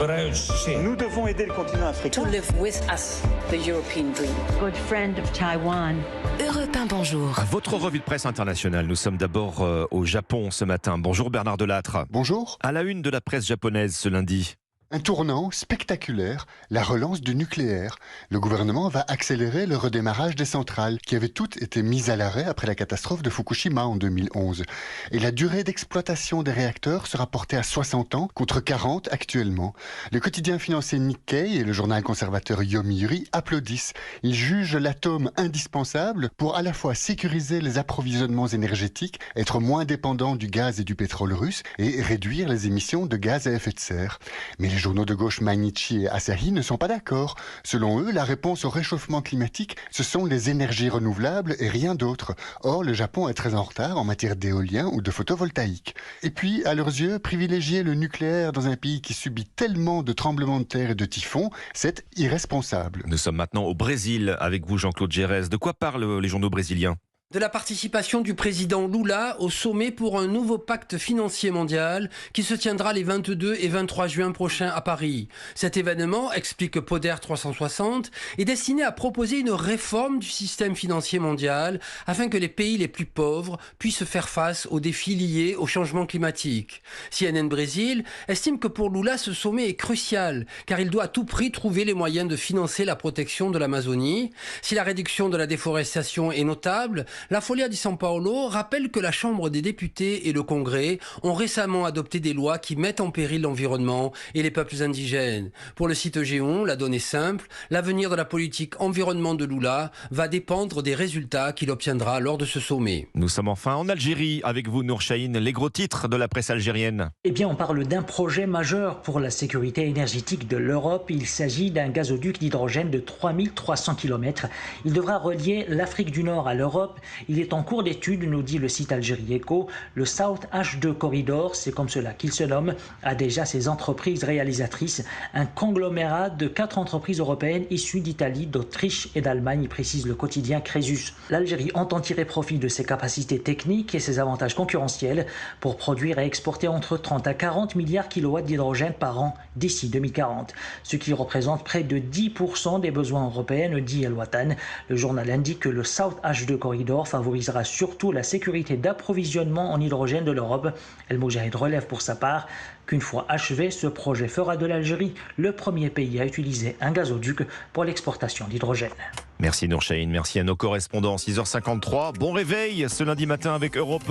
Nous devons aider le continent africain. To live with us, the European dream. Good friend of Taiwan. Europe 1, bonjour. À votre revue de presse internationale, nous sommes d'abord au Japon ce matin. Bonjour Bernard Delattre. Bonjour. À la une de la presse japonaise ce lundi. Un tournant spectaculaire, la relance du nucléaire. Le gouvernement va accélérer le redémarrage des centrales qui avaient toutes été mises à l'arrêt après la catastrophe de Fukushima en 2011. Et la durée d'exploitation des réacteurs sera portée à 60 ans contre 40 actuellement. Le quotidien financier Nikkei et le journal conservateur Yomiuri applaudissent. Ils jugent l'atome indispensable pour à la fois sécuriser les approvisionnements énergétiques, être moins dépendant du gaz et du pétrole russe et réduire les émissions de gaz à effet de serre. Mais les journaux de gauche Mainichi et Asahi ne sont pas d'accord. Selon eux, la réponse au réchauffement climatique, ce sont les énergies renouvelables et rien d'autre. Or, le Japon est très en retard en matière d'éolien ou de photovoltaïque. Et puis, à leurs yeux, privilégier le nucléaire dans un pays qui subit tellement de tremblements de terre et de typhons, c'est irresponsable. Nous sommes maintenant au Brésil avec vous, Jean-Claude Gérès. De quoi parlent les journaux brésiliens ? De la participation du président Lula au sommet pour un nouveau pacte financier mondial qui se tiendra les 22 et 23 juin prochains à Paris. Cet événement, explique Poder 360, est destiné à proposer une réforme du système financier mondial afin que les pays les plus pauvres puissent faire face aux défis liés au changement climatique. CNN Brésil estime que pour Lula, ce sommet est crucial car il doit à tout prix trouver les moyens de financer la protection de l'Amazonie. Si la réduction de la déforestation est notable, la Folha de São Paulo rappelle que la Chambre des députés et le Congrès ont récemment adopté des lois qui mettent en péril l'environnement et les peuples indigènes. Pour le site Géon, la donnée simple, l'avenir de la politique environnement de Lula va dépendre des résultats qu'il obtiendra lors de ce sommet. Nous sommes enfin en Algérie avec vous, Nour Chahine. Les gros titres de la presse algérienne. Eh bien, on parle d'un projet majeur pour la sécurité énergétique de l'Europe. Il s'agit d'un gazoduc d'hydrogène de 3300 km. Il devra relier l'Afrique du Nord à l'Europe. Il est en cours d'étude, nous dit le site Algérie Echo. Le South H2 Corridor, c'est comme cela qu'il se nomme, a déjà ses entreprises réalisatrices. Un conglomérat de 4 entreprises européennes issues d'Italie, d'Autriche et d'Allemagne, précise le quotidien Crésus. L'Algérie entend tirer profit de ses capacités techniques et ses avantages concurrentiels pour produire et exporter entre 30 à 40 milliards kilowatts d'hydrogène par an d'ici 2040, ce qui représente près de 10% des besoins européens, dit El Watan. Le journal indique que le South H2 Corridor favorisera surtout la sécurité d'approvisionnement en hydrogène de l'Europe. El Moujahid relève pour sa part qu'une fois achevé, ce projet fera de l'Algérie le premier pays à utiliser un gazoduc pour l'exportation d'hydrogène. Merci Nour Chahine, merci à nos correspondants. 6h53, bon réveil ce lundi matin avec Europe 1.